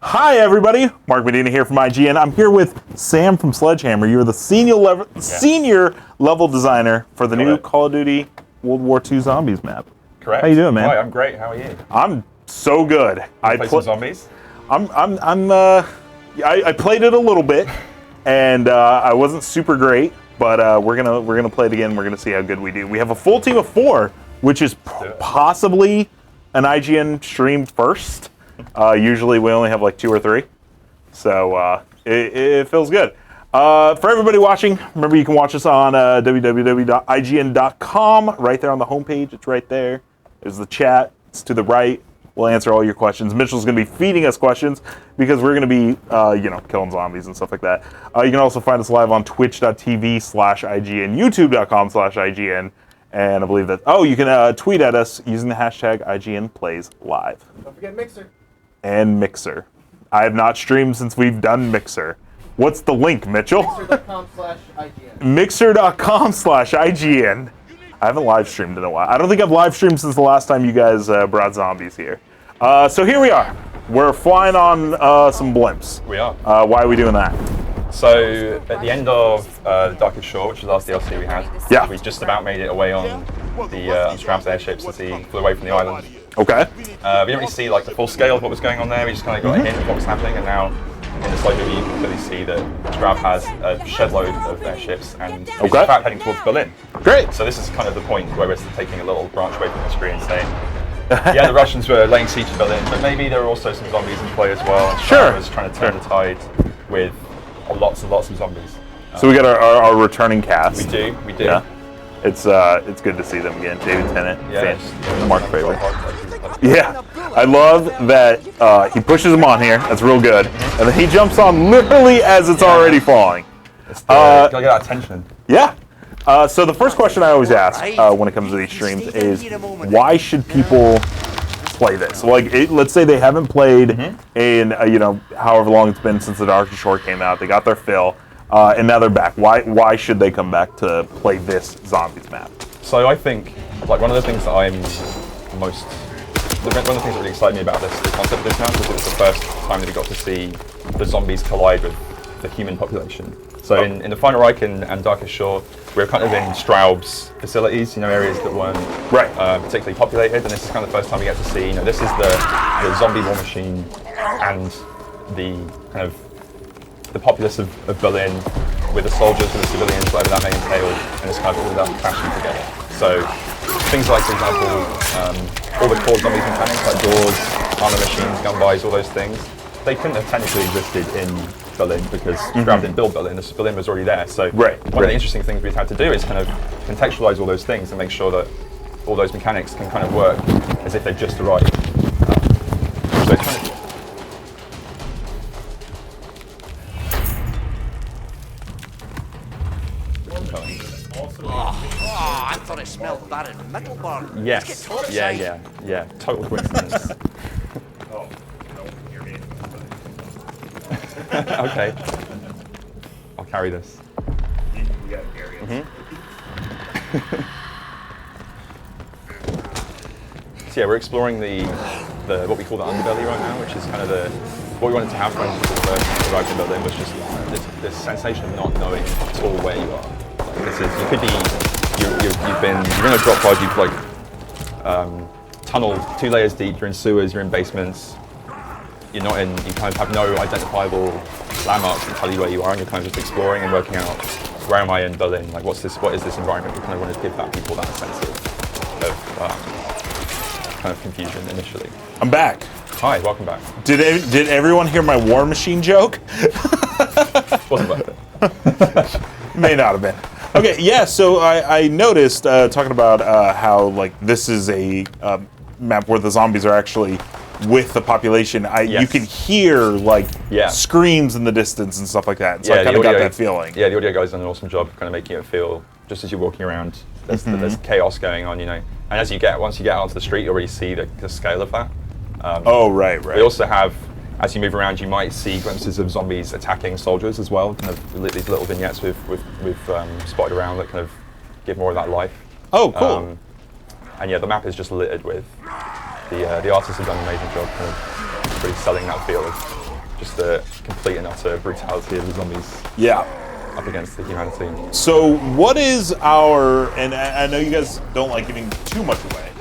Hi, everybody. Mark Medina here from IGN. I'm here with Sam from Sledgehammer. You're the senior level designer for the new Call of Duty World War II Zombies map. Correct. How you doing, man? Hi, I'm great. How are you? I'm so good. I play some zombies. I played it a little bit, and I wasn't super great. But we're gonna play it again. We're gonna see how good we do. We have a full team of 4, which is possibly an IGN stream first. Usually we only have like 2 or 3, so it feels good. For everybody watching, remember you can watch us on www.ign.com. Right there on the homepage, it's right there. There's the chat. It's to the right. We'll answer all your questions. Mitchell's going to be feeding us questions because we're going to be, killing zombies and stuff like that. You can also find us live on twitch.tv/IGN, youtube.com/IGN, and I believe that, you can tweet at us using the hashtag IGNPlaysLive. Don't forget Mixer. And Mixer. I have not streamed since we've done Mixer. What's the link, Mitchell? Mixer.com/IGN. Mixer.com/IGN. I haven't live streamed in a while. I don't think I've live streamed since the last time you guys brought zombies here. So here we are. We're flying on some blimps. We are. Why are we doing that? So at the end of The Darkest Shore, which was the last DLC we had, we just about made it away on the unstrapped airships as he flew away from the island. Okay. We didn't really see like the full scale of what was going on there. We just kind of got a hint of what was happening, and now in this live review you can clearly see that Straub has a shed load of airships and he's in fact heading towards Berlin. Great. So this is kind of the point where we're taking a little branch away from the screen, saying, yeah, the Russians were laying siege to Berlin, but maybe there are also some zombies in play as well. And Straub was trying to turn the tide with lots and lots of zombies. So we got our returning cast. We do. Yeah. It's good to see them again. David Tennant, Mark favorite. Yeah, I love that he pushes him on here. That's real good, and then he jumps on literally as it's already falling. Gotta get that attention. Yeah. So the first question I always ask when it comes to these streams is, why should people play this? Like, let's say they haven't played in however long it's been since The Darkest Shore came out. They got their fill. And now they're back. Why should they come back to play this zombies map? So I think like one of the things that one of the things that really excited me about the concept of this map was it was the first time that we got to see the zombies collide with the human population. So in the Final Reich and Darkest Shore, we were kind of in Straub's facilities, areas that weren't particularly populated, and this is kind of the first time we get to see, this is the zombie war machine and the kind of the populace of Berlin with the soldiers and the civilians, whatever that may entail, and it's kind of all that crashing together. So things like, for example, all the core zombies mechanics like doors, armor machines, gun buys, all those things, they couldn't have technically existed in Berlin because Straub didn't build Berlin. Berlin was already there. So one of the interesting things we've had to do is kind of contextualize all those things and make sure that all those mechanics can kind of work as if they've just arrived. So it's kind of I thought I smelled that in Middleburg. Yes. Yeah. Total coincidence. Okay. I'll carry this. You gotta carry it. So yeah, we're exploring the what we call the underbelly right now, which is kind of what we wanted to have when we first arrived in Berlin was just this sensation of not knowing at all where you are. You've been in a drop pod, you've tunneled 2 layers deep, you're in sewers, you're in basements, you kind of have no identifiable landmarks that tell you where you are, and you're kind of just exploring and working out, where am I in Berlin, like what is this environment. We kind of wanted to give people that sense of kind of confusion initially. I'm back. Hi, welcome back. Did everyone hear my War Machine joke? Wasn't worth it. May not have been. Okay, yeah, so I noticed, talking about how, this is a map where the zombies are actually with the population. You can hear, screams in the distance and stuff like that. So I kind of got that feeling. Yeah, the audio guys done an awesome job kind of making it feel, just as you're walking around, there's chaos going on, And once you get out onto the street, you already see the scale of that. Right. We also have, as you move around, you might see glimpses of zombies attacking soldiers as well. Kind of these little vignettes we've spotted around that kind of give more of that life. Oh, cool. And yeah, the map is just littered with the artists have done an amazing job kind of really selling that feel of just the complete and utter brutality of the zombies Yeah. up against the humanity. So what is our, and I know you guys don't like giving too much away,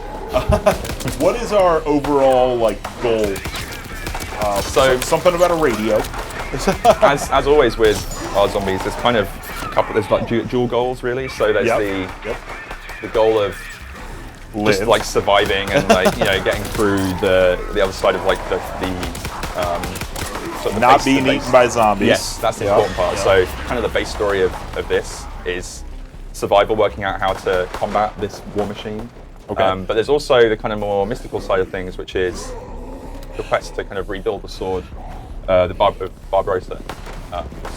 what is our overall like goal? So something about a radio. as always with our zombies, there's kind of a couple, there's like dual goals really. So there's the goal of just Live. like surviving and like, you know, getting through the other side of like the sort of the Not base- being the base- eaten by zombies. Yes, that's the important part. So kind of the base story of this is survival, working out how to combat this war machine. Okay. But there's also the kind of more mystical side of things, which is the quest to kind of rebuild the sword, the Barbarossa.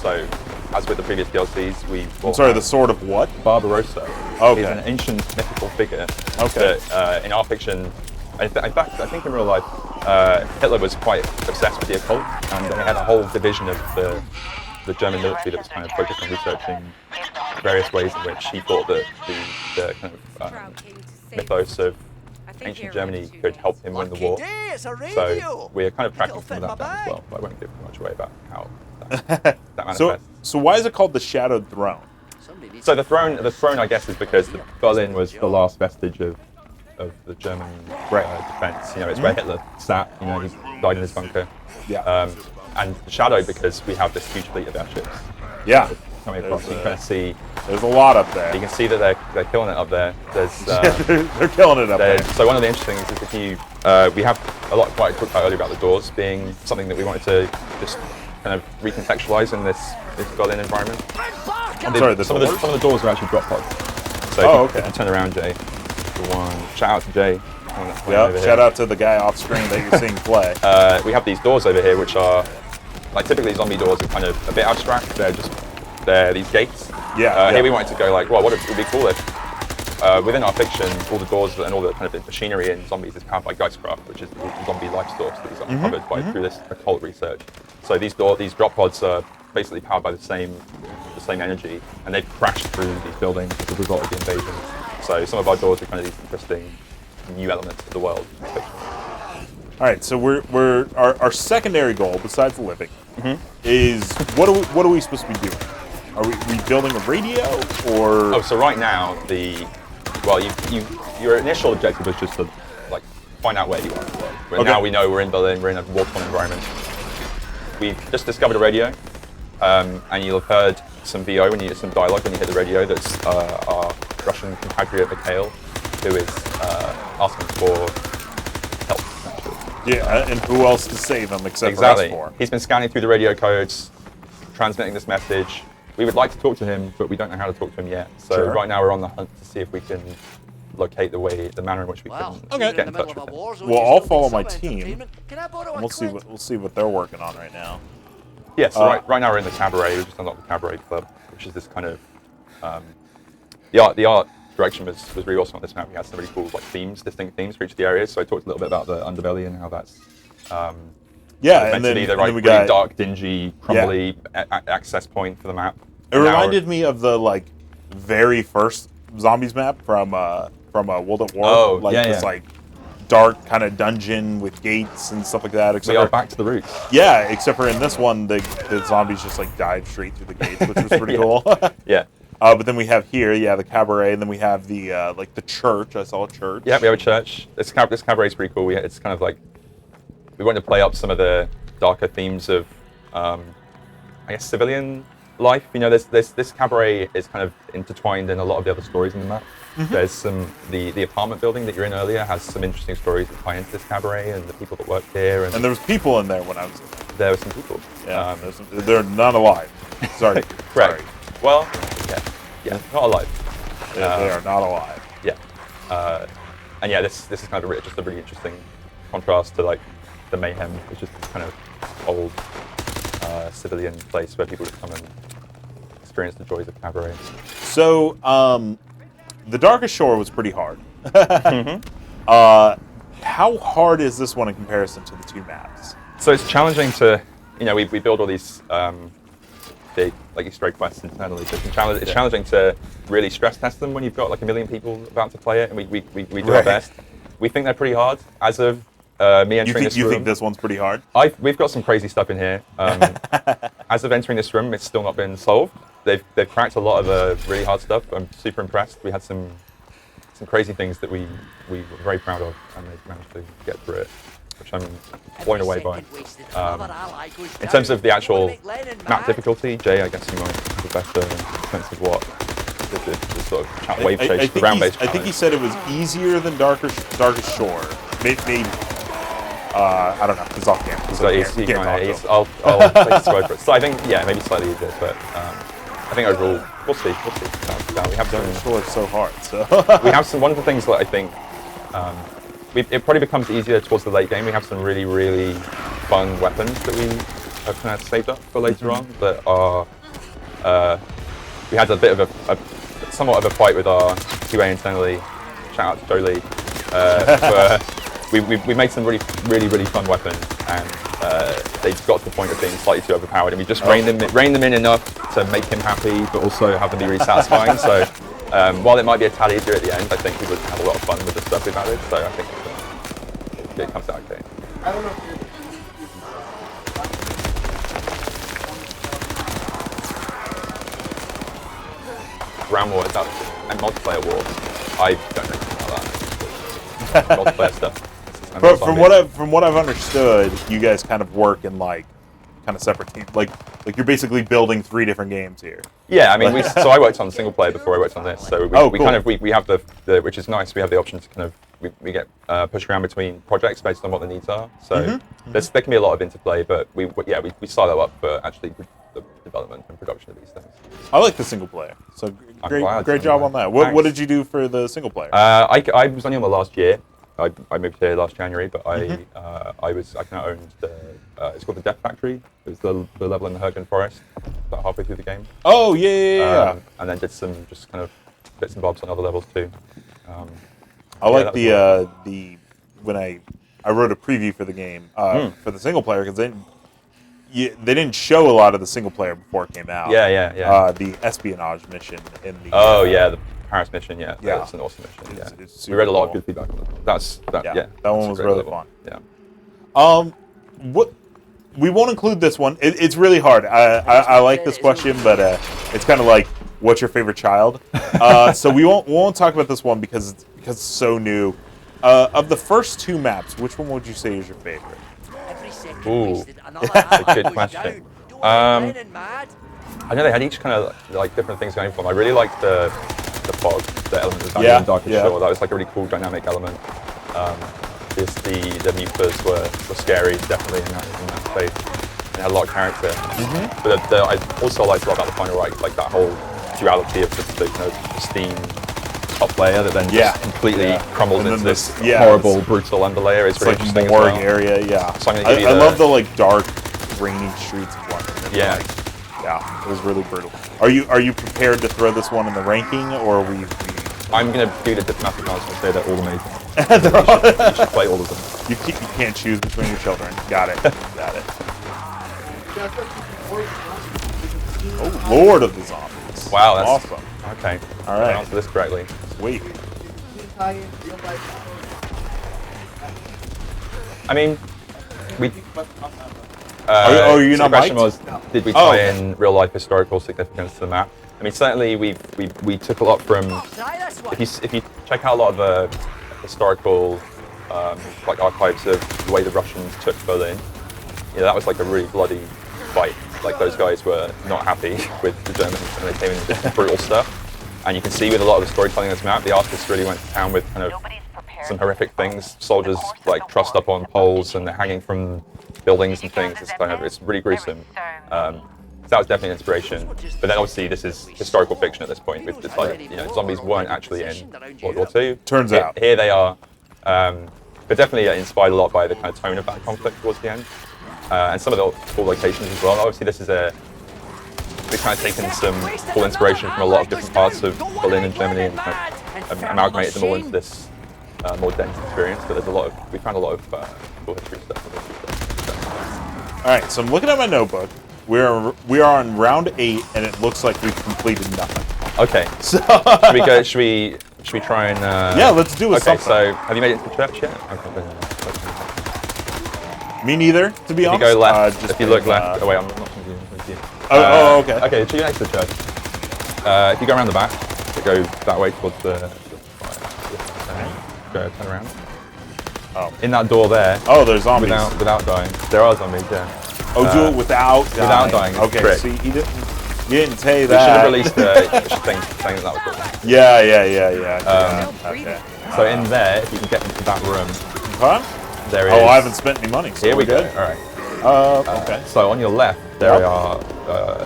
So, as with the previous DLCs, we I'm sorry, the sword of what? Barbarossa Okay. is an ancient mythical figure. Okay. That, in our fiction, in fact, I think in real life, Hitler was quite obsessed with the occult, and they had a whole division of the German military that was kind of focused on researching various ways in which he thought that the kind of mythos of ancient Germany could help him win the war. So we're kind of tracking some of that down as well, but I won't give too much away about how that manifests. So why is it called the Shadowed Throne? So the throne, I guess, is because Berlin was the last vestige of the German defense. You know, it's where Hitler sat. You know, he died in his bunker. Yeah. And the shadow because we have this huge fleet of airships Yeah. coming across. You can kind of see. There's a lot up there. You can see that they're killing it up there. There's. They're killing it up there. So one of the interesting things is if you, we have a lot quite talked about earlier about the doors being something that we wanted to just kind of recontextualize in this Berlin environment. Sorry, some of the doors are actually drop pods. So if you turn around, Jay, the one. Shout out to Jay. Yeah. Shout out to the guy off screen that you're seeing play. We have these doors over here, which are like typically zombie doors are kind of a bit abstract. They're these gates. Yeah. Here we wanted to go like, well, what would be cool if within our fiction, all the doors and all the kind of machinery in zombies is powered by Geistkraft, which is the zombie life source that is uncovered through this occult research. So these drop pods are basically powered by the same energy, and they've crashed through these buildings as a result of the invasion. So some of our doors are kind of these interesting new elements of the world. All right, so our secondary goal besides living is what are we supposed to be doing? Are we building a radio or? Oh, so right now your initial objective was just to like find out where you are in the world. But now we know we're in Berlin, we're in a war-torn environment. We've just discovered a radio, and you'll have heard some VO when you some dialogue when you hit the radio. That's our Russian compatriot Mikhail, who is asking for help. Essentially. Yeah, and who else to save him except for us four? He's been scanning through the radio codes, transmitting this message. We would like to talk to him, but we don't know how to talk to him yet. So right now we're on the hunt to see if we can locate the manner in which we can get in touch with him. Well, I'll follow my team. And we'll see what they're working on right now. Yeah, so right now we're in the Cabaret. We just unlocked the Cabaret Club, which is this kind of the art direction was really awesome on this map. We had some really cool like distinct themes for each of the areas. So I talked a little bit about the underbelly and how that's and then, really dark, dingy, crumbly access point for the map. It reminded me of the like very first zombies map from World at War. This like dark kind of dungeon with gates and stuff like that. We are back to the roots. Yeah, except for in this one, the zombies just like dive straight through the gates, which was pretty cool. Yeah. But then we have here, the Cabaret, and then we have the like the church. I saw a church. Yeah, we have a church. This Cabaret is pretty cool. It's kind of like we want to play up some of the darker themes of, I guess, civilian life. You know, this Cabaret is kind of intertwined in a lot of the other stories in the map. There's the apartment building that you're in earlier has some interesting stories that tie into this Cabaret and the people that work here. And there was people in there when I was in there. There were some people. Yeah, they're not alive. Sorry. Correct. Well, yeah, not alive. They are not alive. Yeah. And yeah, this is kind of just a really interesting contrast to like the mayhem. It's just this kind of old civilian place where people would come and experience the joys of Cabaret. So, the Darkest Shore was pretty hard. How hard is this one in comparison to the two maps? So it's challenging to, we build all these big like Easter egg quests internally. So it's challenging to really stress test them when you've got like 1 million people about to play it, and we do our best. We think they're pretty hard. As of me entering this room. You think this one's pretty hard? We've got some crazy stuff in here. As of entering this room, it's still not been solved. They've cracked a lot of really hard stuff. I'm super impressed. We had some crazy things that we were very proud of, and they've managed to get through it, which I'm blown away by. In terms of the actual map difficulty, Jay, I guess you might have a better sense of what the sort of wave chase, the round-based I think he said it was easier than Darkest Shore. Maybe I don't know. He's off camera. I'll take his word for it. So I think, yeah, maybe slightly easier, but I think overall, we'll see. We have Darkest Shore is so hard. So we have some. One of the things that I think it probably becomes easier towards the late game. We have some really, really fun weapons that we have kind of saved up for later on that are. We had a bit of somewhat of a fight with our QA internally. Shout out to Jolie. We made some really fun weapons, and they got to the point of being slightly too overpowered, and we just reined them in enough to make him happy, but also have them be really satisfying. So while it might be a tad easier at the end, I think we would have a lot of fun with the stuff we've added. So I think it comes out okay. I don't know if you're... Round war, is that and multiplayer wars? I don't know anything about that. Multiplayer stuff. But from what I've understood, you guys kind of work in like kind of separate teams. Like you're basically building 3 different games here. Yeah, I mean, so I worked on single player before I worked on this. So we kind of we have the which is nice. We have the option to kind of we get pushed around between projects based on what the needs are. So there can be a lot of interplay, but we silo up for actually the development and production of these things. I like the single player. So great job on that. What did you do for the single player? I was only on the last year. I moved here last January, but I kind of owned it's called the Death Factory. It was the level in the Hergen Forest, about halfway through the game. Oh yeah. And then did some just kind of bits and bobs on other levels too. I like the when I wrote a preview for the game for the single player because they didn't show a lot of the single player before it came out. Yeah. The espionage mission in the the Paris mission. Yeah, that's an awesome mission. It's we read a lot cool. of good feedback on it. That one was really fun. Yeah. What we won't include this one. It's really hard. I like this question, but it's kind of like, what's your favorite child? So we won't talk about this one because it's so new. Of the first 2 maps, which one would you say is your favorite? Ooh, that's a good question. I know they had each kind of like different things going for them. I really liked the fog, the element of in Darkest Shore. That was like a really cool dynamic element. The Mufas were scary, definitely in that space. They had a lot of character. But I also liked a lot about the Final Reich, like that whole duality of the kind of pristine top layer that then just completely crumbles into this horrible, brutal underlayer. It's really like interesting morgue as well. area, yeah. So I'm gonna give you I love the like dark, rainy streets of London. Yeah. Yeah, it was really brutal. Are you prepared to throw this one in the ranking, or are we? I'm gonna do the diplomatic answer and say they're all amazing. You should play all of them. You can't choose between your children. Got it. Got it. Oh, Lord of the Zombies. Wow, that's awesome. Okay. All right. I answer this correctly. Sweet. I mean, we. Are you so not the question mic'd? was, did we tie in real life historical significance to the map? I mean, certainly we took a lot from. If you check out a lot of the historical like archives of the way the Russians took Berlin, that was like a really bloody fight. Like those guys were not happy with the Germans, and they came in with brutal stuff. And you can see with a lot of the storytelling on this map, the artists really went to town with kind of some horrific things. Soldiers like trussed up on poles and they're hanging from buildings and things. It's really gruesome. So that was definitely an inspiration. But then obviously this is historical fiction at this point. It's like, zombies weren't actually in World War II. Turns out. Here they are. But definitely inspired a lot by the kind of tone of that conflict towards the end. And some of the cool locations as well. Obviously we've kind of taken some cool inspiration from a lot of different parts of Berlin and Germany and kind of amalgamated them all into this more dense experience. But we found a lot of cool history stuff. All right, so I'm looking at my notebook. We are on round 8, and it looks like we've completed nothing. Okay. So should we try and? Yeah, let's do it. Okay, so have you made it to the church yet? Me neither, to be If you honest. go left, just if you look being, left, oh wait, I'm not confused. Okay. Okay, so you're next to the church. If you go around the back, so go that way towards the go turn around. Oh. In that door there. Oh, there's zombies. Without dying. There are zombies, yeah. Oh, do it without dying. It's a Okay, trick. see, he didn't say They that. should have released a thing saying that was cool. Yeah. Okay. So in there, if you can get into that room, Huh? there is. Oh, I haven't spent any money. So Here we we're go. good. All right. Okay. So on your left, there Yep. are.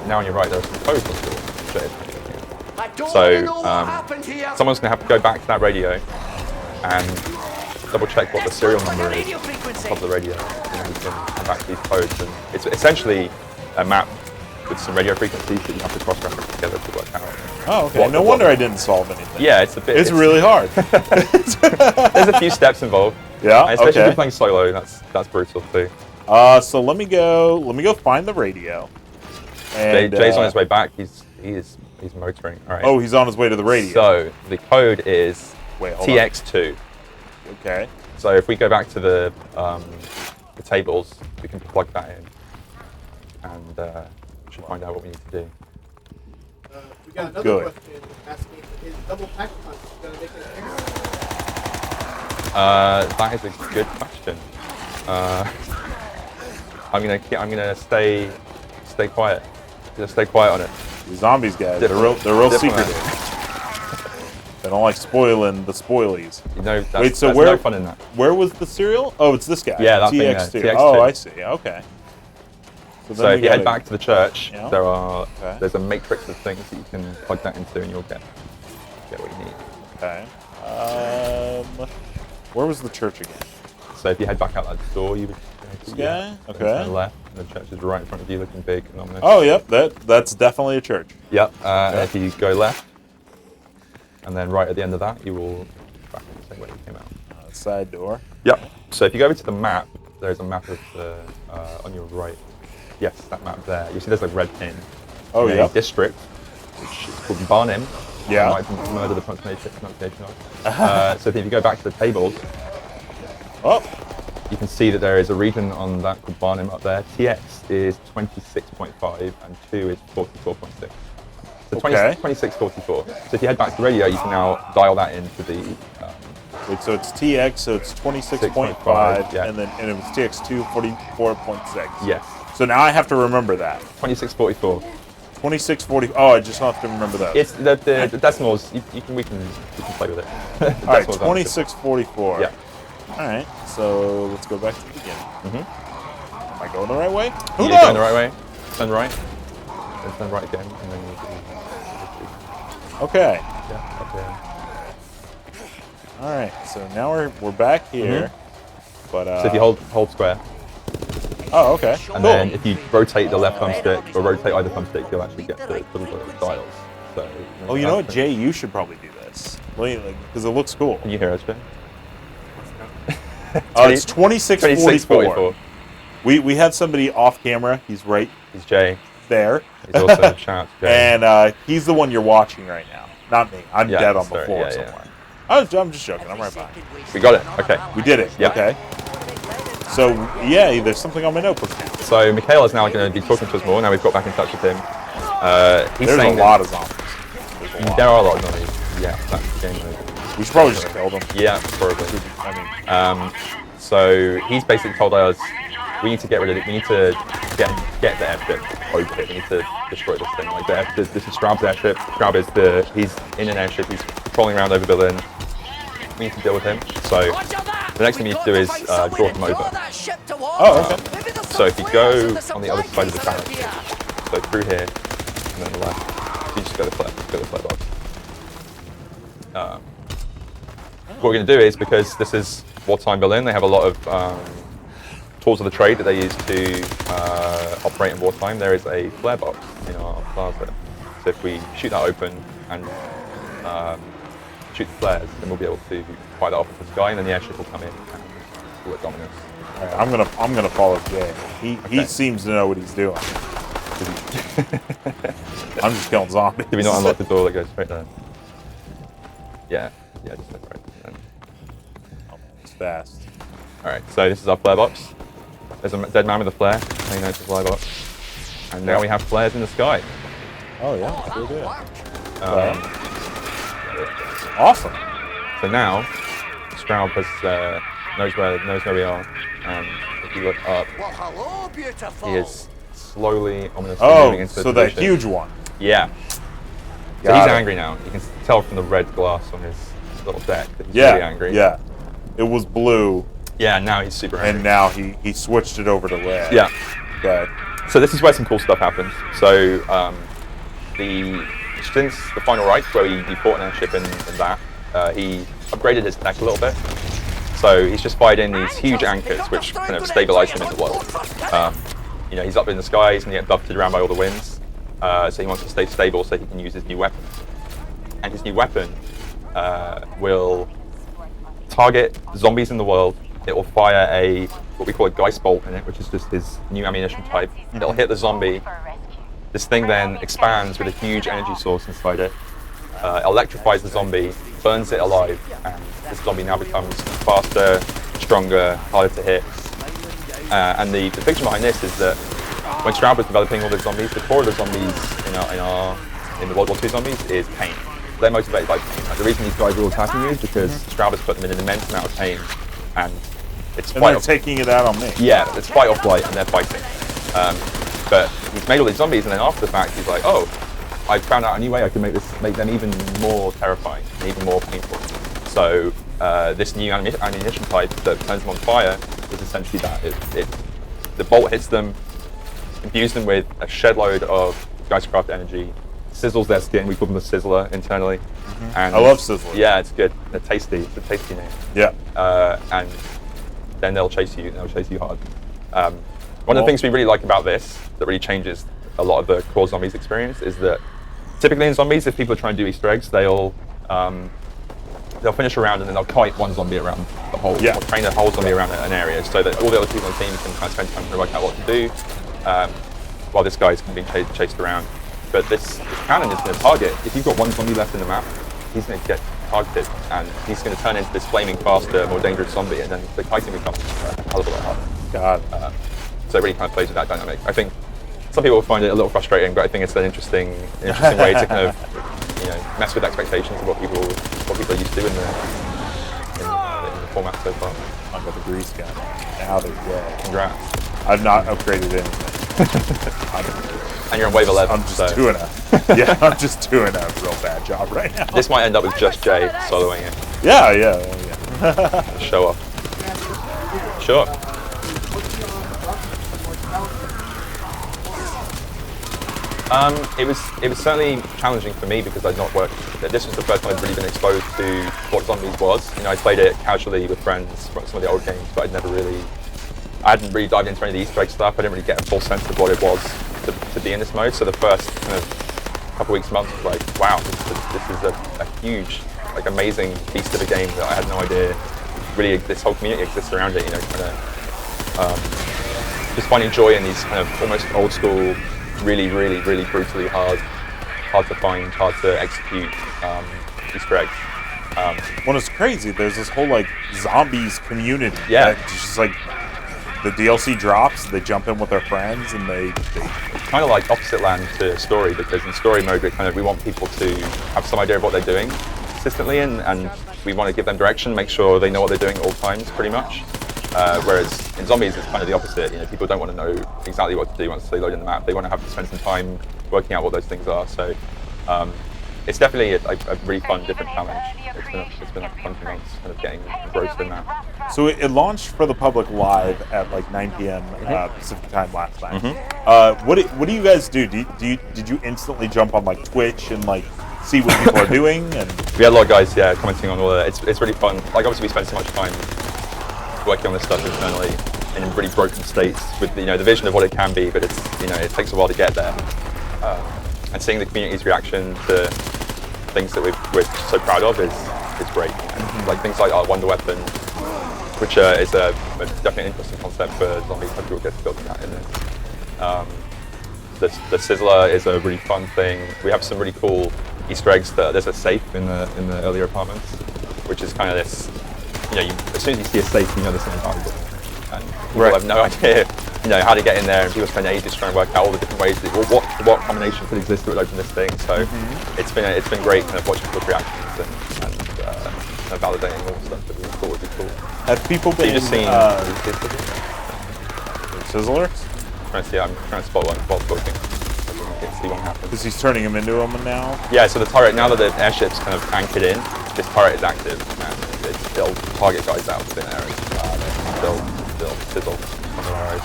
Now on your right, there are some codes on the door. I don't So, wanna know what happened here. Someone's going to have to go back to that radio and double check what the serial number is Radio frequency. of the radio, and then you can come back to these codes. And it's essentially a map with some radio frequencies that you have to cross-reference together to work out. Oh, okay. No wonder I didn't solve anything. Yeah, it's a bit. It's really hard. There's a few steps involved. Yeah. And especially if Okay. you're playing solo, that's brutal too. So let me go find the radio. And, Jay's on his way back. He's motoring. All right. Oh, he's on his way to the radio. So the code is Wait, hold TX2. Okay. So if we go back to the tables, we can plug that in, and we should find out what we need to do. We got another Good. question asking, is double pack punch going to make it bigger? That is a good question. I'm gonna stay quiet. Just stay quiet on it. The zombies guys, they're Different. real Different. secretive. They don't like spoiling the spoilies. You know, that's, Wait, so there's where? no fun in that. Where was the serial? Oh, it's this guy. Yeah, that thing there, TX2. TX2. Oh, I see. Okay. So then if we you head gotta- back to the church, Yeah. Okay. there's a matrix of things that you can plug that into, and you'll get what you need. Okay. Where was the church again? So if you head back out that door, you would This guy? and Okay. turn left, and the church is right in front of you, looking big and ominous. Oh, yep. That's definitely a church. Yep. And if you go left, and then right at the end of that, you will back in the same way you came out. Side door. Yep. So if you go over to the map, there's a map of the on your right. Yes, that map there. You see there's a red pin. Oh, in a yeah. district, which is called Barnim. Yeah. You might have murdered the pronunciation of. So if you go back to the tables, Oh, you can see that there is a region on that called Barnim up there. TX is 26.5 and 2 is 44.6. So Okay. 26.44. So if you head back to the radio, you can now dial that into the. wait. So it's TX. So it's 26.5, yeah. and it was TX2 44.6. Yes. So now I have to remember that. 26.44. 2640. Oh, I just have to remember that. It's the decimals. We can play with it. The All right, decimals aren't 2644. Yeah. All right, so let's go back to the beginning. Am I going the right way? Who You're knows? going the right way. Turn right. Then turn right again, and then Okay. yeah, up there. All right. So now we're back here. But So if you hold square, Oh, okay. and Cool. then if you rotate the left thumbstick or rotate either thumbstick, you'll actually get the little dials. So. Oh, you know what, Jay? You should probably do this. Because it looks cool. Can you hear us, Jay? It's 2644. We had somebody off camera. He's right He's Jay. there. He's also shout out to Jay. And he's the one you're watching right now. Not me. I'm Yeah, dead on the sorry. floor Yeah, yeah. somewhere. I'm just joking. I'm right behind you. We got it. Okay. We did it. Yeah. Okay. So, yeah, there's something on my notebook now. So Mikhail is now going to be talking to us more. Now we've got back in touch with him. He's There's a saying lot of zombies. There's a lot. there are a lot of zombies. Yeah, that's the game mode. We should probably just kill them. Yeah, probably. I mean, So he's basically told us we need to get rid of it. We need to get the airship over here. We need to destroy this thing. Like this is Straub's airship. Straub is he's in an airship. He's crawling around over Berlin. We need to deal with him. So the next thing we need to do is draw him over. oh, okay. So if you go on the other side of the barrel, so through here and then left, you just go to the flare box. What we're going to do is, because this is wartime Berlin, they have a lot of tools of the trade that they use to operate in wartime. There is a flare box in our plaza. So if we shoot that open and shoot the flares, then we'll be able to fire that off into the sky, and then the airship will come in and we'll let dominance. All right, I'm gonna follow Jay. He Okay. seems to know what he's doing. I'm just killing zombies. Did we not unlock the door that goes straight there? Yeah, just look right then. It's fast. Alright, so this is our flare box. There's a dead man with a flare. He knows to fly up. And now we have flares in the sky. Oh yeah, sure do. Awesome. So now, Straub knows where we are. And if you look up, Well, hello, beautiful. he is slowly, ominously moving Oh, into the so that position. huge one. Yeah. So Got he's it. angry now. You can tell from the red glass on his little deck that he's Yeah, really angry. yeah. It was blue, Yeah, now he's super angry. and now he switched it over to red. Yeah. Okay. So this is where some cool stuff happens. So since the final right, where he fought an airship in that, he upgraded his deck a little bit. So he's just fired in these huge anchors, which kind of stabilize him in the world. He's up in the skies and he gets buffeted around by all the winds. So he wants to stay stable so he can use his new weapon. And his new weapon will target zombies in the world. It will fire what we call a Geist bolt in it, which is just his new ammunition type. It'll hit the zombie. This thing then expands with a huge energy source inside it. Electrifies the zombie, burns it alive, and this zombie now becomes faster, stronger, harder to hit. And the fiction behind this is that when Straub was developing all the zombies, the core of the zombies in the World War II zombies is pain. They're motivated by pain. Like, the reason these guys are all attacking you is because Straub has put them in an immense amount of pain, and it's And they're taking it out on me. yeah, it's fight or flight, and they're fighting. But he's made all these zombies, and then after the fact, he's like, oh, I found out a new way I can make them even more terrifying and even more painful. So this new ammunition type that turns them on fire is essentially that. The bolt hits them, imbues them with a shed load of Geistcraft energy, sizzles their skin. We call them the Sizzler internally. And I love Sizzler. Yeah, it's good. They're tasty. It's a tasty name. Yeah. And then they'll chase you. They'll chase you hard. One of the things we really like about this, that really changes a lot of the core zombies experience, is that typically in zombies, if people are trying to do Easter eggs, they'll finish a round and then they'll kite one zombie around the whole, Yeah. or train a whole zombie around an area, so that all the other people on the team can kind of spend time to work out what to do, while this guy's being chased around. But this cannon is going to target. If you've got one zombie left in the map, he's going to get targeted, and he's going to turn into this flaming, faster, more dangerous zombie, and then the kiting becomes a hell of a lot harder. God. So it really kind of plays with that dynamic. I think some people find it a little frustrating, but I think it's an interesting way to kind of mess with expectations of what people are used to in the format so far. I've got the grease gun. Now there's Congrats. I've not upgraded anything. And you're on wave 11. I'm just doing I'm just doing a real bad job right now. This might end up with just Jay soloing it. Yeah. Show off. Sure. It was certainly challenging for me because I'd not worked. This was the first time I'd really been exposed to what zombies was. I played it casually with friends from some of the old games, but I hadn't really dived into any of the Easter egg stuff. I didn't really get a full sense of what it was to be in this mode. So the first kind of couple weeks, months was like, wow, this is a huge, like, amazing beast of a game that I had no idea really this whole community exists around it. Kind of just finding joy in these kind of almost old school, really, really, really brutally hard to find, hard to execute Easter eggs. Well, it's crazy. There's this whole like zombies community. Yeah. That just like the DLC drops, they jump in with their friends, and they Kind of like opposite land to story, because in story mode we want people to have some idea of what they're doing consistently, and we want to give them direction, make sure they know what they're doing at all times, pretty much. Whereas in zombies, it's kind of the opposite. People don't want to know exactly what to do once they load in the map. They want to have to spend some time working out what those things are. So it's definitely a really fun, different challenge. It's been like fun for months, kind of getting engrossed in that. So it launched for the public live at like 9 p.m. Pacific time last night. What do you guys do? Did you instantly jump on like Twitch and like see what people are doing? And We had a lot of guys, commenting on all that. It's really fun. Like, obviously we spend so much time working on this stuff internally in really broken states with the vision of what it can be, but it's it takes a while to get there. And seeing the community's reaction to things that we're so proud of is great. And like things like our Wonder Weapon, which is definitely an interesting concept for zombies. How people get to building that in this. The Sizzler is a really fun thing. We have some really cool Easter eggs. There's a safe in the earlier apartments, which is kind of this. As soon as you see a safe, you know there's something valuable. And People Right. have no idea, how to get in there, and people spend ages trying to work out all the different ways that, what combination could exist that would open this thing. So it's been great kind of watching people's reactions and kind of validating all the stuff that we thought would be cool. Have people been You just seen Sizzlers? I'm trying to spot one while talking. See what happens. Because he's turning him into them now. Yeah, so the turret, now that the airship's kind of anchored in, this turret is active, and it'll target guys out within areas. They'll sizzle on their arrows.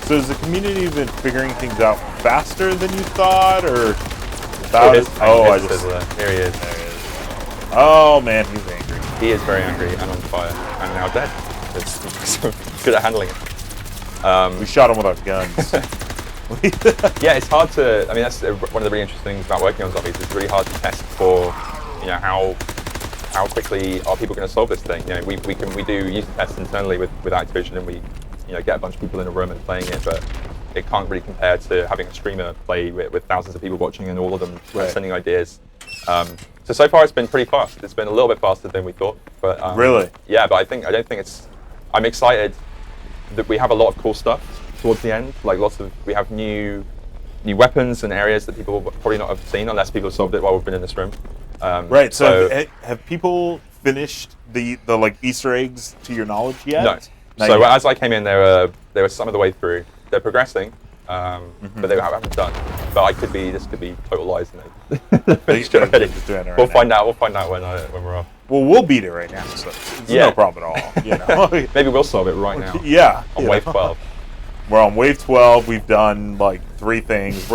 So has the community been figuring things out faster than you thought, or about it? I just Sizzler. Here he is. there he is. Oh man, he's angry. He is very angry and on fire, and now dead. It's good at handling it. We shot him with our guns. Yeah, it's hard to. I mean, that's one of the really interesting things about working on zombies. It's really hard to test for, how quickly are people going to solve this thing. We do user tests internally with Activision, and we, get a bunch of people in a room and playing it, but it can't really compare to having a streamer play with thousands of people watching and all of them sending ideas. So far it's been pretty fast. It's been a little bit faster than we thought, but Really? Yeah, but I don't think it's. I'm excited that we have a lot of cool stuff towards the end. Like we have new weapons and areas that people will probably not have seen unless people have solved it while we've been in this room. Right. So have people finished the like Easter eggs to your knowledge yet? No. Not So yet. as I came in, they were some of the way through. They're progressing, but they haven't done. But this could be total lies. Finished They're already. just doing it right We'll now. find out. We'll find out when we're off. Well, we'll beat it right now, so it's Yeah. no problem at all. Maybe we'll solve it right now. Yeah. On wave 12. We're on wave 12. We've done like 3 things.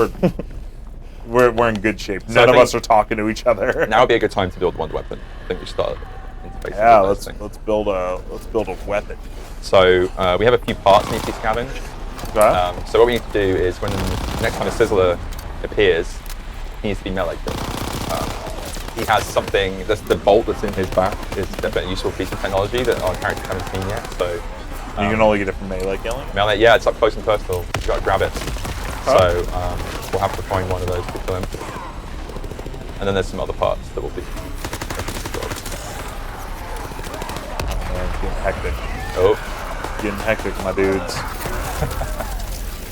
We're in good shape. So None I of think us are talking to each other. Now would be a good time to build one weapon. I think we start interfacing. Yeah, with those let's things. build a weapon. So we have a few parts need to be scavenged. Okay. So what we need to do is when next time a Sizzler appears, he needs to be melee killed. He has something, the bolt that's in his back is a useful piece of technology that our characters haven't seen yet. So you can only get it from melee killing. melee, yeah, it's up close and personal. You've got to grab it. So we'll have to find one of those to kill him. And then there's some other parts that will be. It's getting hectic. Oh, Getting hectic, my dudes.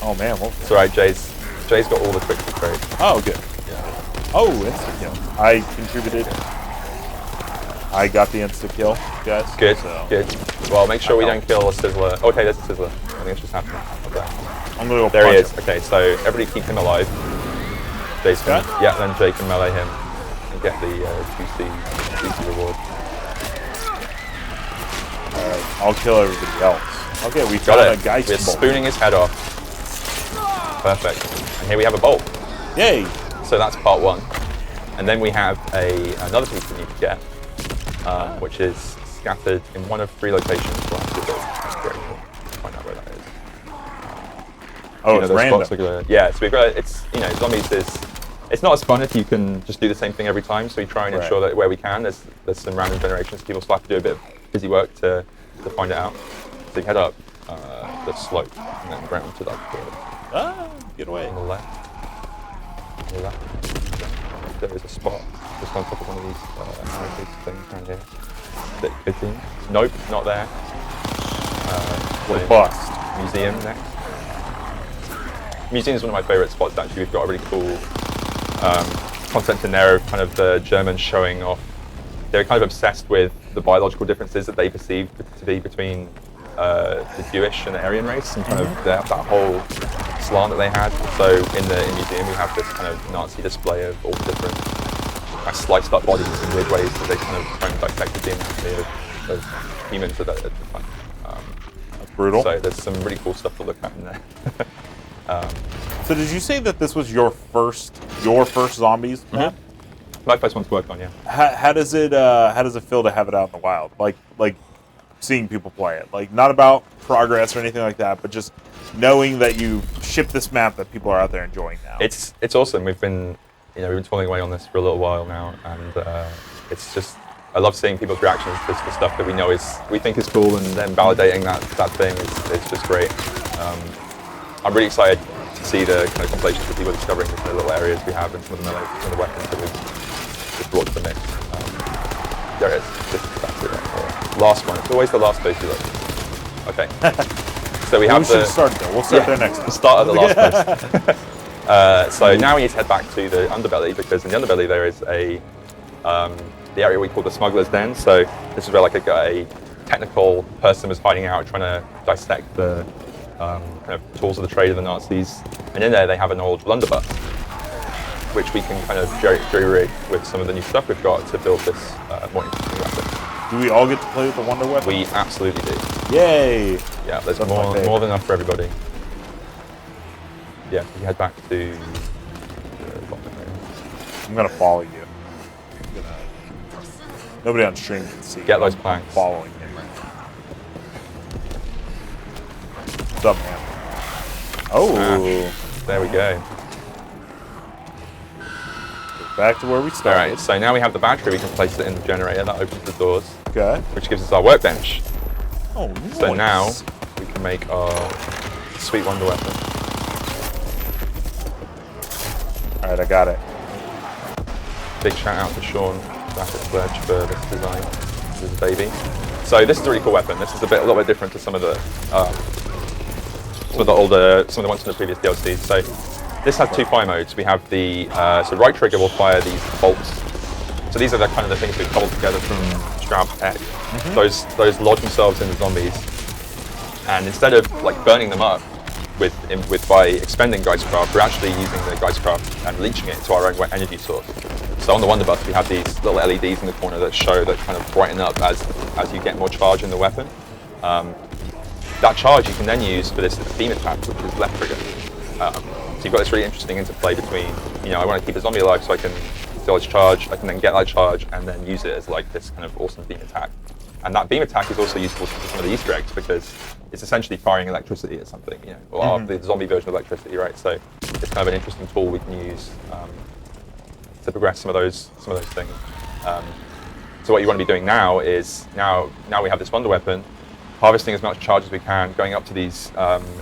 Oh man. Well, it's alright, Jay's got all the quick trade. oh, good. Oh, insta kill. I contributed. I got the insta kill, guys. Good, So good. Well, make sure we don't kill a Sizzler. Okay, there's a Sizzler. I think it's just happening. Okay. I'm gonna go. There he punch is. him. Okay, so everybody keep him alive. Jay's gonna, Okay. yeah, then Jay can melee him and get the juicy reward. I'll kill everybody else. Okay, we Got found it. a Geist We're bolt. spooning his head off. Perfect. And here we have a bolt. Yay! So that's part 1. And then we have another piece we need to get, which is scattered in one of 3 locations. We'll have to go find out where that is. Oh, it's those random. spots are yeah, so we've got it's zombies is it's not as fun if you can just do the same thing every time. So we try and ensure that where we can, there's some random generations. People still have to do a bit of busy work to find it out. So you head up the slope and then ground to like Get away. on the left. On the left. There is a spot just on top of one of these things around here. That could be. Nope, not there. What a So bust. museum next. Museum is one of my favourite spots actually. We've got a really cool concept in there of kind of the Germans showing off. They're kind of obsessed with the biological differences that they perceive to be between the Jewish and the Aryan race, and kind of that whole slant that they had. So in the museum we have this kind of Nazi display of all the different sliced up bodies in weird ways that they kind of try and dissect the DNA of humans at the time. That's brutal. So there's some really cool stuff to look at in there. So did you say that this was your first zombies map? My first one to work on, yeah. How does it feel to have it out in the wild? Like seeing people play it. Like not about progress or anything like that, but just knowing that you shipped this map that people are out there enjoying now. It's awesome. We've been toiling away on this for a little while now, and it's just I love seeing people's reactions to the stuff that we think is cool, and then validating that thing is just great. I'm really excited to see the kind of compilations of people discovering the kind of little areas we have and some of the weapons that we've just brought to the mix. There it is. That's it. Last one. It's always the last place you look. Okay. So we have should the start there. We'll start there next the time. start of the last place. So now we need to head back to the underbelly, because in the underbelly there is the area we call the smuggler's den. So this is where like a technical person was hiding out, trying to dissect the kind of tools of the trade of the Nazis. And in there they have an old blunderbuss, which we can kind of jury-rig with some of the new stuff we've got to build this more interesting weapon. Do we all get to play with the Wonder Weapon? We absolutely do. Yay! Yeah, there's That's my more favorite. than enough for everybody. Yeah, we head back to the bottom area. I'm gonna follow you. Nobody on stream can see. Get those I'm planks. following you. What's up, man? Oh, There we go. back to where we started. Alright, so now we have the battery, we can place it in the generator, that opens the doors, Okay. which gives us our workbench. Oh, nice. So now we can make our sweet wonder weapon. All right, I got it. Big shout out to Sean Graphic Sledge for this design. This is a baby. So this is a really cool weapon. This is a little bit different to some of the ones from the previous DLCs. So this has two fire modes. We have the so right trigger will fire these bolts. So these are the kind of the things we cobbled together from Straub's tech. Those lodge themselves in the zombies, and instead of like burning them up by expending Geistkraft, we're actually using the Geistkraft and leeching it to our own energy source. So on the Wonderbus we have these little LEDs in the corner that kind of brighten up as you get more charge in the weapon. That charge you can then use for this beam attack, which is left trigger. So you've got this really interesting interplay between, I want to keep a zombie alive so I can dodge charge, I can then get that charge and then use it as like this kind of awesome beam attack. And that beam attack is also useful for some of the Easter eggs because it's essentially firing electricity at something, or the zombie version of electricity, right? So it's kind of an interesting tool we can use to progress some of those things. So what you want to be doing now is now we have this wonder weapon, harvesting as much charge as we can, going up to these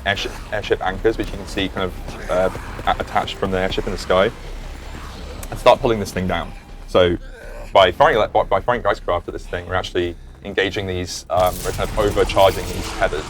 airship anchors, which you can see kind of attached from the airship in the sky, and start pulling this thing down. So by firing Geistkraft at this thing, we're actually engaging these, we're kind of overcharging these tethers.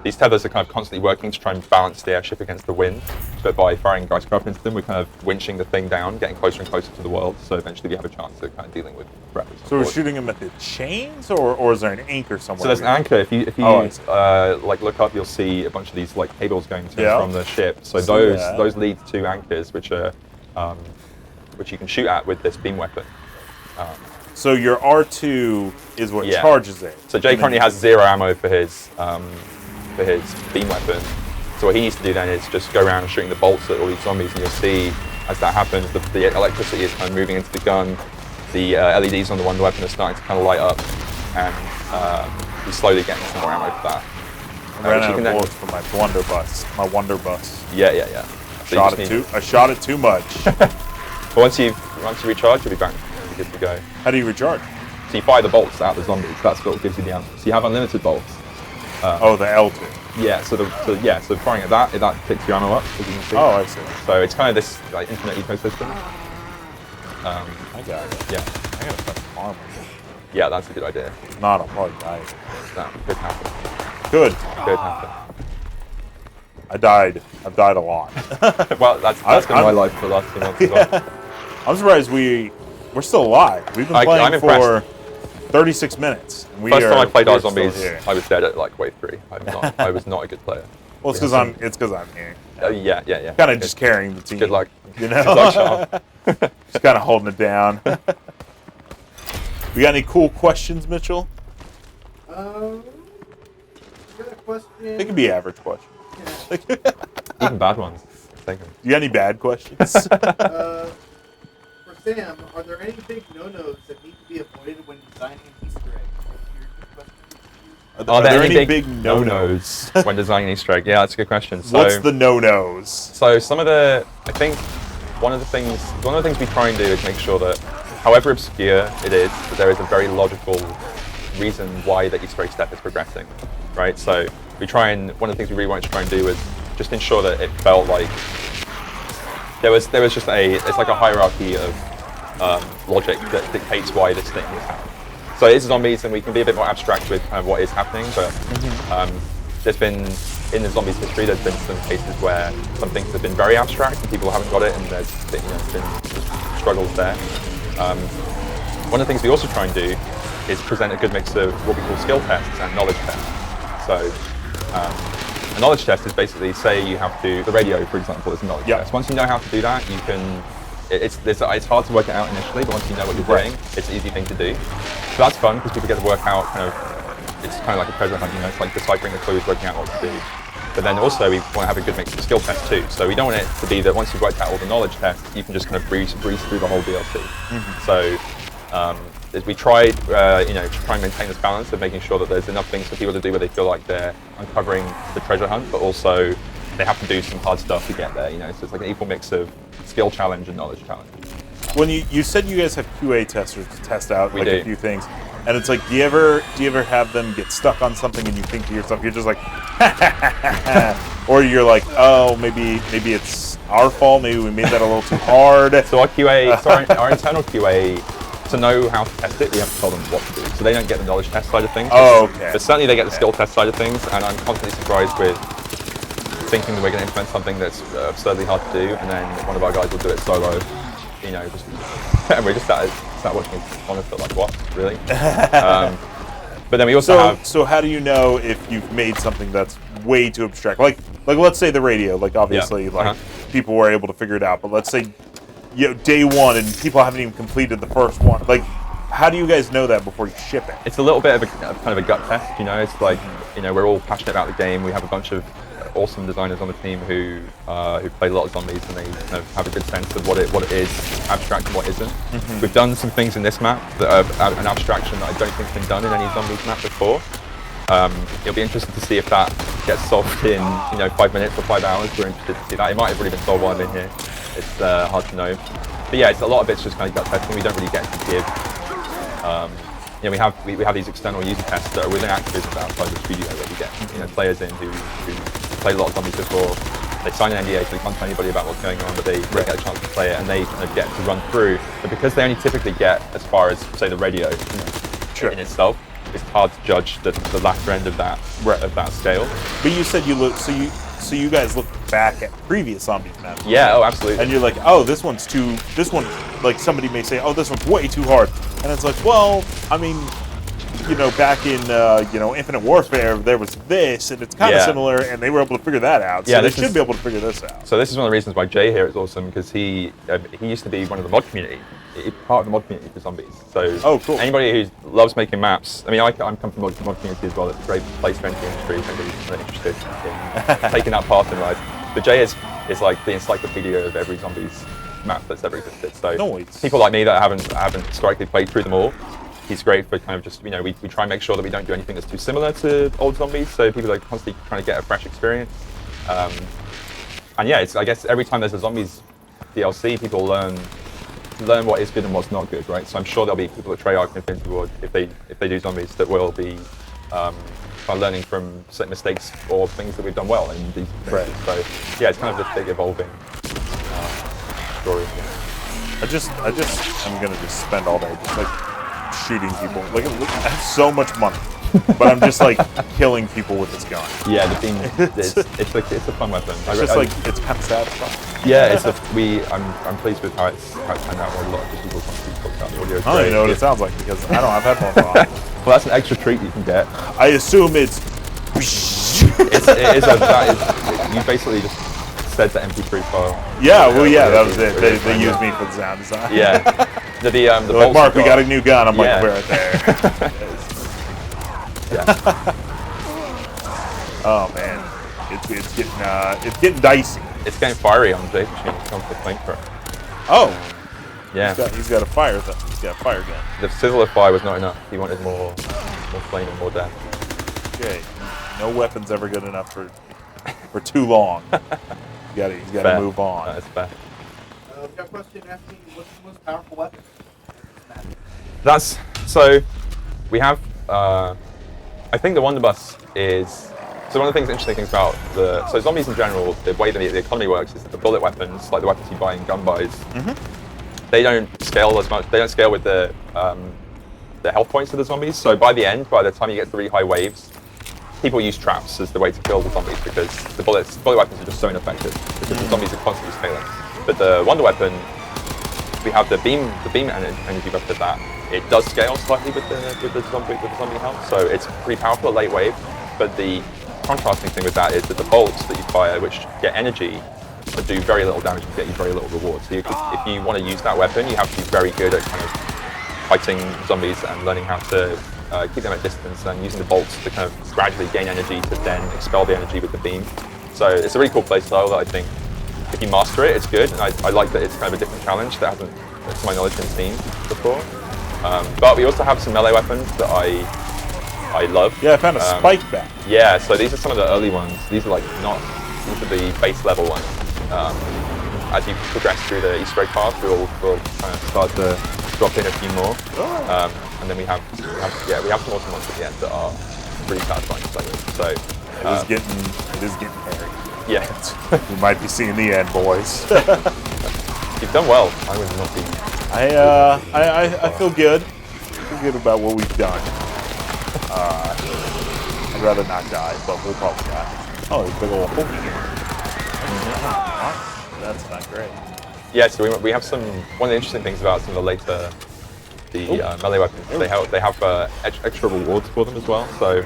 These tethers are kind of constantly working to try and balance the airship against the wind, but by firing Geistkraft into them, we're kind of winching the thing down, getting closer and closer to the world, so eventually we have a chance of kind of dealing with threats. So we're shooting them at the chains, or is there an anchor somewhere? So there's an anchor. If you like look up, you'll see a bunch of these like cables going to and from the ship. So those lead to anchors, which are which you can shoot at with this beam weapon. So your R2 is what charges it. So Jay currently has 0 ammo for his beam weapon. So what he needs to do then is just go around shooting the bolts at all these zombies, and you'll see as that happens, the electricity is kind of moving into the gun. The LEDs on the wonder weapon are starting to kind of light up, and he's slowly getting some more ammo for that. I ran out of bullets for my wonder bus. Yeah. So I shot it too much. But once you recharge, you'll be back. You'll be good to go. How do you recharge? So you fire the bolts at the zombies. That's what gives you the ammo. So you have unlimited bolts. The L2. Yeah. So firing at that picks your ammo up, as you can see. Oh, I see. So it's kind of this like infinite ecosystem. I got it. Yeah. I gotta put some armor. Yeah, that's a good idea. If not, I'll probably die. That could happen. Good. Could happen. I died. I've died a lot. Well, that's been my life for the last 2 months as well. I'm surprised we're still alive. We've been playing for 36 minutes. And First time I played our still zombies, here. I was dead at like wave 3. I was not a good player. Well, it's because I'm here. Yeah. Kind of just carrying the team. Good luck. You know? Good luck, Sean. Just kind of holding it down. We got any cool questions, Mitchell? I got a question. They could be average questions. Even bad ones. Take them. You got any bad questions? For Sam, are there any big no-nos that need to be avoided when designing an Easter egg? Are there any big no-nos when designing an Easter egg? Yeah, that's a good question. So, What's the no-nos? So I think one of the things we try and do is make sure that, however obscure it is, that there is a very logical reason why the Easter egg step is progressing, right? So one of the things we really wanted to try and do was just ensure that it felt like there was just it's like a hierarchy of logic that dictates why this thing is happening. So it is zombies, and we can be a bit more abstract with kind of what is happening, but there's been, in the zombies history, there's been some cases where some things have been very abstract and people haven't got it, and there's been struggles there. One of the things we also try and do is present a good mix of what we call skill tests and knowledge tests. So a knowledge test is basically, say you have to, the radio, for example, is a knowledge test. Once you know how to do that, you can, it's hard to work it out initially, but once you know what you're doing, it's an easy thing to do. So that's fun, because people get to work out it's kind of like a treasure hunt, it's like deciphering the clues, working out what to do. But then also we want to have a good mix of skill tests too. So we don't want it to be that once you've worked out all the knowledge tests, you can just kind of breeze through the whole DLC. So we try and maintain this balance of making sure that there's enough things for people to do where they feel like they're uncovering the treasure hunt, but also they have to do some hard stuff to get there. So it's like an equal mix of skill challenge and knowledge challenge. When you said you guys have QA testers to test out We do. a few things, and it's like, do you ever have them get stuck on something and you think to yourself, you're just like, or you're like, oh, maybe it's our fault, maybe we made that a little too hard. So our QA, our internal QA, to know how to test it, we have to tell them what to do. So they don't get the knowledge test side of things. Oh, okay. But certainly they get the skill test side of things, and I'm constantly surprised with thinking that we're going to implement something that's absurdly hard to do, and then one of our guys will do it solo. And we're just sat watching it on it, like, what, really? But then we also have. So how do you know if you've made something that's way too abstract? Like let's say the radio. Like obviously, people were able to figure it out. But let's say, day one and people haven't even completed the first one. Like, how do you guys know that before you ship it? It's a little bit of kind of a gut test. It's like we're all passionate about the game. We have a bunch of awesome designers on the team who play a lot of zombies, and they kind of have a good sense of what it is abstract and what isn't. We've done some things in this map that are an abstraction that I don't think has been done in any zombies map before. It'll be interesting to see if that gets solved in 5 minutes or 5 hours. We're interested to see that. It might have already been solved while I'm in here. It's hard to know. But yeah, a lot of it's just kind of gut testing. We don't really get to give. We have these external user tests that are within actors outside the studio, where we get players in who played a lot of zombies before. They sign an NDA, so they can't tell anybody about what's going on, but they get a chance to play it, and they kind of get to run through. But because they only typically get as far as, say, the radio in itself, it's hard to judge the latter end of that scale. But you said so you guys look back at previous zombies maps. Yeah, oh, absolutely. And you're like, oh, this one, like somebody may say, oh, this one's way too hard. And it's like, well, I mean, back in, Infinite Warfare, there was this, and it's kind of similar, and they were able to figure that out. So they should be able to figure this out. So this is one of the reasons why Jay here is awesome, because he used to be one of the mod community, part of the mod community for zombies. So cool. Anybody who loves making maps, I mean, I'm come from the mod community as well. It's a great place for entry industry if anybody's really interested in taking that path in life. But Jay is like the encyclopedia of every zombies map that's ever existed. So people like me that haven't historically played through them all, he's great for kind of just, we try and make sure that we don't do anything that's too similar to old zombies, so people are constantly trying to get a fresh experience. And yeah, I guess every time there's a zombies DLC, people learn what is good and what's not good, right? So I'm sure there'll be people at Treyarch and Infinity Ward, if they do zombies, that will be kind of learning from certain mistakes or things that we've done well in these threads. So yeah, it's kind of this big evolving story. I'm gonna just spend all day just like shooting people. Like, I have so much money, but I'm just like killing people with this gun. Yeah, it's a fun weapon. It's kind of satisfying. Yeah, I'm pleased with how it's turned out. A lot of people talk about audio. I don't even know what it sounds like because I don't have headphones on. Well, that's an extra treat you can get. I assume it's. You basically just said the MP3 file. Yeah, that was it. They used me for the sound design. Yeah. The like, Mark, we got a new gun. I'm like, we're right there. Yeah. Oh man, it's getting dicey. It's getting fiery on Jay's machine. It comes with flamethrower. Oh. Yeah. He's got a fire gun. He's got a fire gun. The sizzle of fire was not enough. He wanted more flame and more death. Okay. No weapon's ever good enough for too long. You gotta move on. That's fair. We've got a question asking, what's the most powerful weapon? We have, I think the Wonderbus is, so one of the interesting things about so zombies in general, the way the economy works is that the bullet weapons, like the weapons you buy in gun buys, they don't scale as much, they don't scale with the health points of the zombies, so by the time you get to the really high waves, people use traps as the way to kill the zombies because the bullet weapons are just so ineffective because the zombies are constantly scaling. But the wonder weapon, we have the beam energy buff of that. It does scale slightly with the zombie health, so it's pretty powerful at late wave. But the contrasting thing with that is that the bolts that you fire, which get energy, but do very little damage and get you very little reward. So if you want to use that weapon, you have to be very good at kind of fighting zombies and learning how to keep them at distance and using the bolts to kind of gradually gain energy to then expel the energy with the beam. So it's a really cool playstyle that I think if you master it, it's good. And I like that it's kind of a different challenge that hasn't, to my knowledge, been seen before. But we also have some melee weapons that I love. Yeah, I found a spike back. Yeah, so these are some of the early ones. These are these are the base level ones. As you progress through the Easter egg path, we'll kind of start to drop in a few more. And then we have some awesome ones at the end that are pretty satisfying to play with. So it is getting hairy. Yeah. We might be seeing the end, boys. You've done well. I would not be. I feel good. I feel good about what we've done. I'd rather not die, but we'll probably die. Oh, there's a big old hole here. That's not great. Yeah, so we have some. One of the interesting things about some of the later melee weapons, they have extra rewards for them as well. So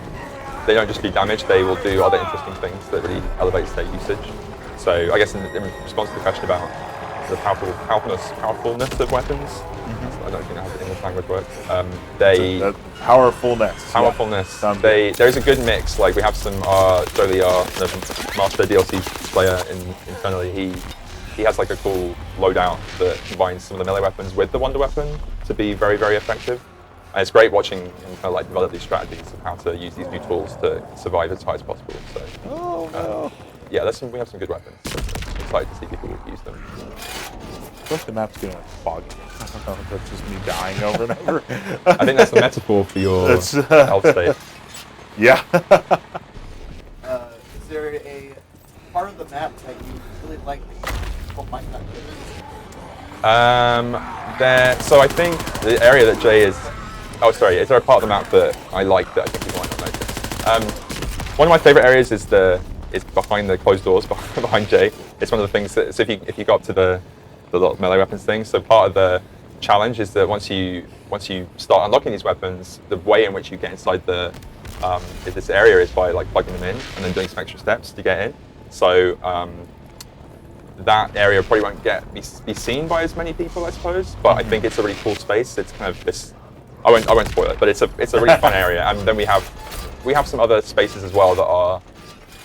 they don't just do damage; they will do other interesting things that really elevates their usage. So I guess in response to the question about the powerfulness of weapons, I don't think how the English language works. Powerfulness. Powerfulness. Yeah. There's a good mix. Like we have some Jolie, the master DLC player internally. He has like a cool loadout that combines some of the melee weapons with the wonder weapon to be very, very effective. And it's great watching him kind of like develop these strategies of how to use these new tools to survive as high as possible. So, yeah, we have some good weapons. I'm excited to see people use them. I think the map's getting foggy. I don't know if that's just me dying over and over. I think that's the metaphor for your health state. Yeah. Is there a part of the map that you really like that people might not notice? So I think the area that Jay is. Oh, sorry. Is there a part of the map that I like that I think people might not notice? One of my favorite areas is behind the closed doors behind Jay. It's one of the things that. So if you go up to the melee weapons thing, so part of the challenge is that once you start unlocking these weapons, the way in which you get inside this area is by like plugging them in and then doing some extra steps to get in. So that area probably won't be seen by as many people, I suppose. But I think it's a really cool space. It's kind of this. I won't spoil it, but it's a really fun area. And then we have some other spaces as well that are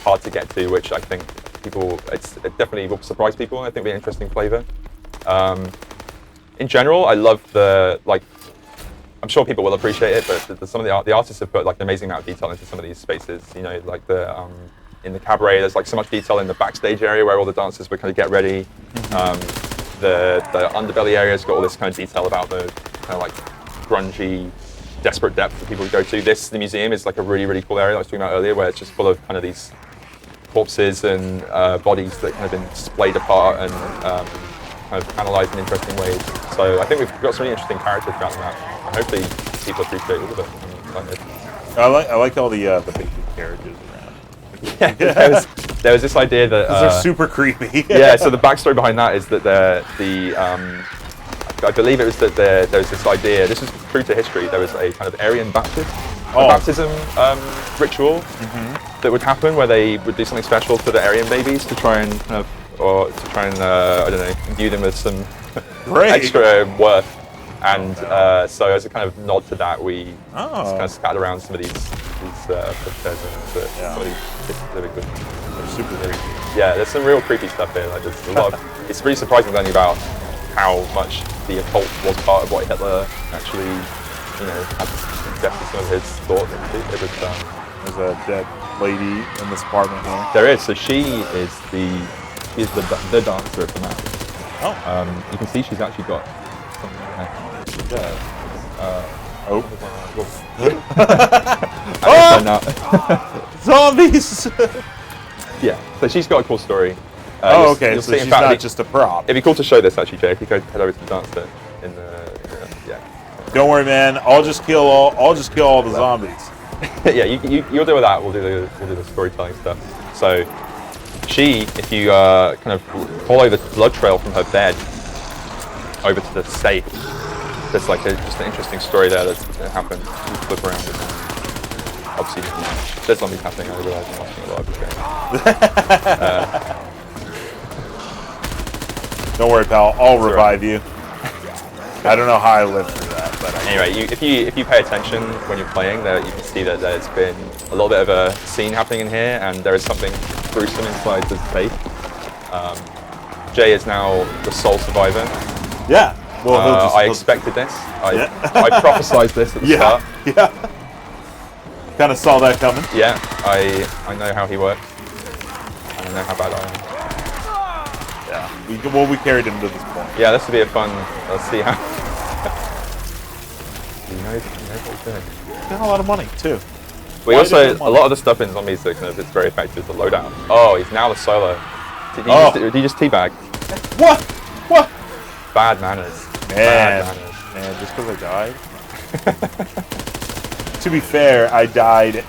hard to get to, which I think it definitely will surprise people. And I think it'll be an interesting flavor. In general, I love I'm sure people will appreciate it, but some of the artists have put like an amazing amount of detail into some of these spaces. You know, like in the cabaret, there's like so much detail in the backstage area where all the dancers would kind of get ready. The underbelly area's got all this kind of detail about the kind of like grungy, desperate depth that people would go to. The museum is like a really, really cool area that I was talking about earlier, where it's just full of kind of these corpses and bodies that kind of been splayed apart and kind of analysed in interesting ways. So I think we've got some really interesting characters throughout the map, and hopefully people appreciate all of it. I like all the basic carriages around. Yeah, there was this idea that they're super creepy. Yeah, so the backstory behind that is that I believe it was that there was this idea. This is true to history. There was a kind of Aryan baptism ritual that would happen where they would do something special to the Aryan babies to try and I don't know, imbue them with some extra worth. And so as a kind of nod to that, we just kind of scattered around some of these pictures and They're super creepy. Yeah, there's some real creepy stuff here. Like there's a lot of, it's really surprising learning about how much the occult was part of what Hitler actually, had suggested some of his thoughts into. There's a dead lady in this apartment here. There is. So she is the dancer at the map. Oh. You can see she's actually got something in her hand. Zombies! Yeah, so she's got a cool story. Okay, so she's not just a prop. It'd be cool to show this actually, Jay, if you could head over to the dance in the Don't worry, man. I'll just kill all the zombies. Yeah, you'll deal with that. We'll do the storytelling stuff. So, if you kind of follow the blood trail from her bed over to the safe, there's like just an interesting story there that happened. You flip around and obviously there's zombies happening. I realize I'm watching a lot of this game. Don't worry, pal. I'll revive you. I don't know how I lived through that, but anyway, if you pay attention when you're playing, there you can see that there's been a little bit of a scene happening in here, and there is something gruesome inside the safe. Jay is now the sole survivor. yeah. Well, I expected this. I prophesized this at the start. Yeah. Kind of saw that coming. Yeah, I know how he works. I know how bad I am. Yeah. We carried him to this point. Yeah, this will be a fun. Let's see how. he knows what he's doing. He's got a lot of money too. We also a lot of the stuff in zombies that kind of it's very effective is the loadout. Oh, he's now the solo. Did he just teabag? What? Bad manners. Man, just because I died. To be fair, I died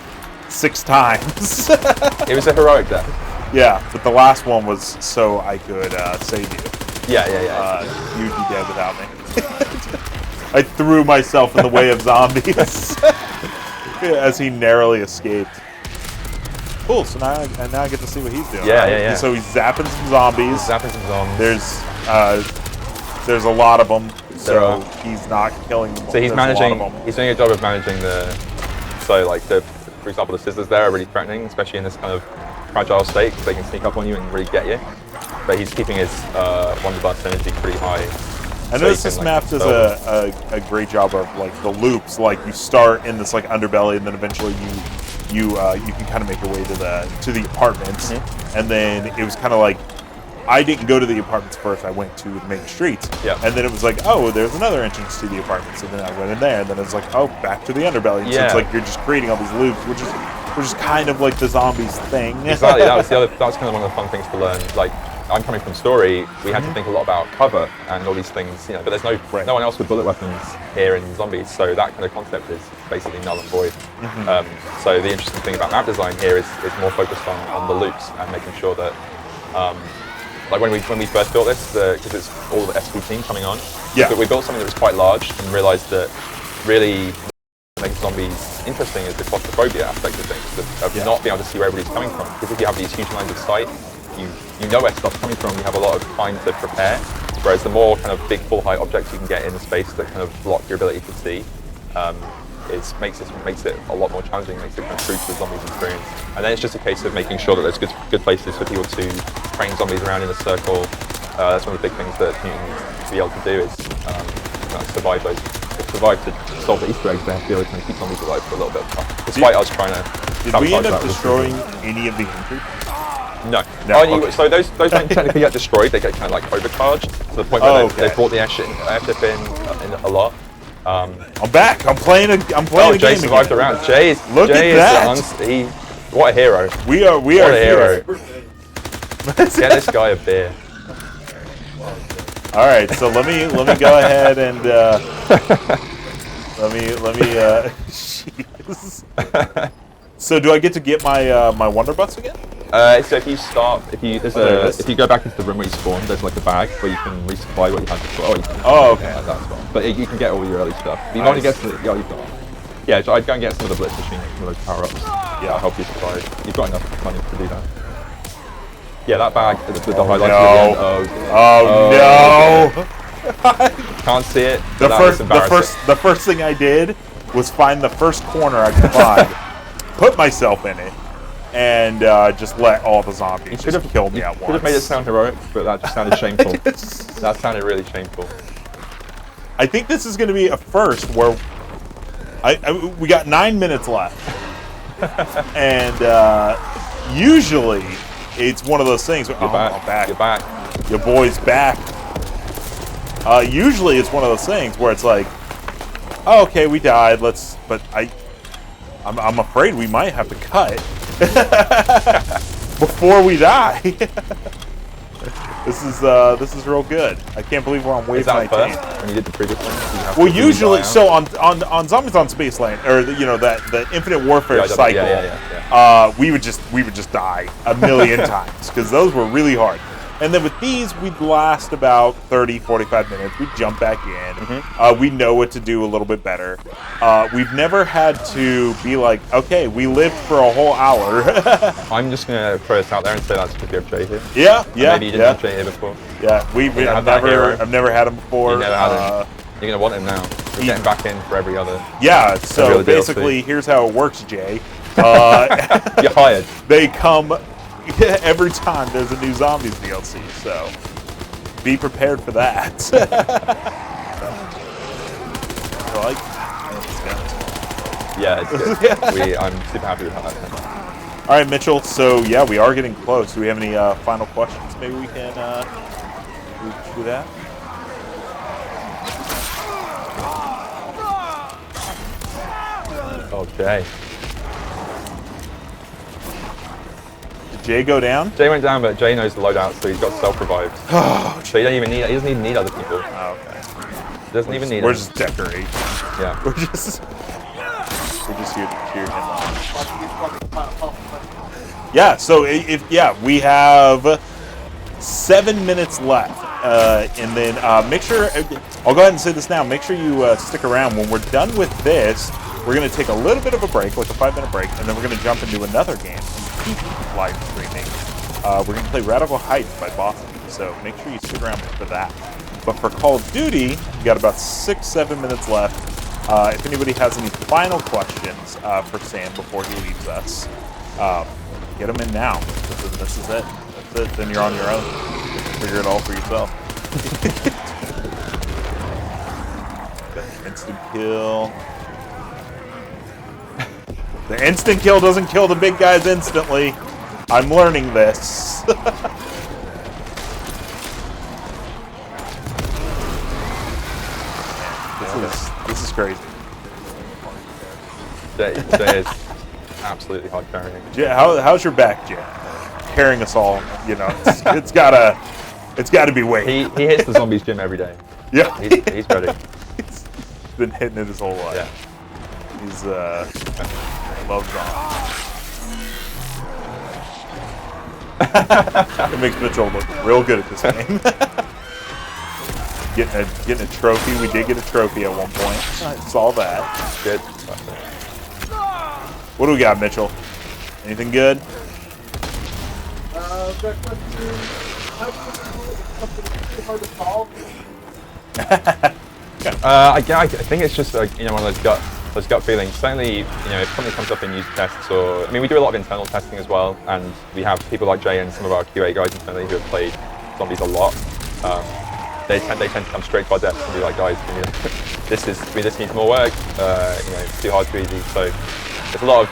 6 times. It was a heroic death. Yeah, but the last one was so I could save you. Yeah. You'd be dead without me. I threw myself in the way of zombies as he narrowly escaped. Cool. So now I get to see what he's doing. Yeah. So he's zapping some zombies. There's a lot of them, so he's not killing them. So he's he's doing a job of managing for example, the scissors there are really threatening, especially in this kind of fragile state, because they can sneak up on you and really get you. But he's keeping his Wonderblast energy pretty high. I notice this map does a great job of like the loops. Like you start in this like underbelly, and then eventually you can kind of make your way to the apartments, and then it was kind of like. I didn't go to the apartments first. I went to the main streets. Yeah. And then it was like, oh, there's another entrance to the apartments. So then I went in there, and then it's like, oh, back to the underbelly. So it's like you're just creating all these loops, which is kind of like the zombies thing. Exactly. That was kind of one of the fun things to learn. Like I'm coming from story, we had to think a lot about cover and all these things, but there's no one else with bullet weapons here in zombies, so that kind of concept is basically null and void. So the interesting thing about map design here is more focused on the loops and making sure that. Like when we first built this, because it's all the SP team coming on, but we built something that was quite large and realised that really what makes zombies interesting is the claustrophobia aspect of things, of not being able to see where everybody's coming from. Because if you have these huge lines of sight, you know where stuff's coming from, you have a lot of time to prepare, whereas the more kind of big full height objects you can get in the space that kind of block your ability to see, makes it a lot more challenging, makes it kind of true to the zombies experience. And then it's just a case of making sure that there's good places for people to train zombies around in a circle. That's one of the big things that you need to be able to do is survive to solve the Easter eggs. They have to be able to keep zombies alive for a little bit of time, despite us trying to. Did we end up destroying any of the entry? No. So those don't technically get destroyed. They get kind of like overcharged to the point where they've brought the airship in a lot. I'm back. I'm playing a game. Jay survived the round. Look at that. What a hero. We are a hero. Get this guy a beer. All right, so let me go ahead and let me. So do I get to get my Wonder Butts again? So if you go back into the room where you spawned, there's like a bag where you can resupply what you had before. Okay. Like that as well. But you can get all your early stuff. You only get you've got. Yeah, so I'd go and get some of the blitz machine, some of those power-ups. Yeah, that'll help you survive. You've got enough money to do that. Yeah, that bag, the highlights at the end. Oh no! Can't see it. The first thing I did was find the first corner I could find, put myself in it, and just let all the zombies just kill me at once. Could have made it sound heroic, but that just sounded shameful. That sounded really shameful. I think this is going to be a first where we got 9 minutes left, and usually it's one of those things. I'm back. You're back. Your boy's back. Usually it's one of those things where it's like, oh, okay, we died. But I'm afraid we might have to cut before we die. This is real good. I can't believe we're on wave Is that 19. first when you did the previous one? Did you have Well, to usually, die so out? on Zombies on Space Lane, or the Infinite Warfare Yeah, cycle, yeah. we would just die a million times because those were really hard. And then with these, we'd last about 30, 45 minutes. We'd jump back in. We know what to do a little bit better. We've never had to be like, okay, we lived for a whole hour. I'm just gonna throw this out there and say that's because we have Jay here. Yeah, And yeah, maybe you didn't have Jay here before. yeah. I've never had him before. You never had him. You're gonna want him now. We're getting back in for every other. Yeah. So Every other basically, here's how it works, Jay. You're hired. They come every time there's a new Zombies DLC, so be prepared for that. Yeah, it's good. I'm super happy with that. All right, Mitchell. So yeah, we are getting close. Do we have any final questions? Maybe we can do that. Okay. Did Jay go down? Jay went down, but Jay knows the loadout, so he's got self-revived. So he doesn't even need other people. Oh, okay. Doesn't even need We're him. just decorate. Yeah. We're just here to cheer him on. Yeah. So we have 7 minutes left, and then make sure. I'll go ahead and say this now. Make sure you stick around. When we're done with this, we're going to take a little bit of a break, like a 5-minute break, and then we're going to jump into another game and keep live streaming. We're going to play Radical Heights by Boston, so make sure you stick around for that. But for Call of Duty, we got about 6-7 minutes left. If anybody has any final questions for Sam before he leaves us, get them in now. This is it. That's it. Then you're on your own. Figure it all for yourself. Instant kill. The instant kill doesn't kill the big guys instantly. I'm learning this. This is crazy. Jay is absolutely hard carrying. Jay, how's your back, Jay? Carrying us all, it's gotta be weight. He hits the zombies gym every day. Yeah, He's ready. He's been hitting it his whole life. Yeah. He's loves zombies. It makes Mitchell look real good at this game. Getting a trophy. We did get a trophy at one point. I saw that. Good. What do we got, Mitchell? Anything good? That question, how do you know if something is hard to solve? I think it's just like, one of those gut feelings. Certainly, if something comes up in user tests, or we do a lot of internal testing as well, and we have people like Jay and some of our QA guys internally who have played zombies a lot. They tend to come straight to our desk and be like, guys, this needs more work. It's too hard, too easy. So there's a lot of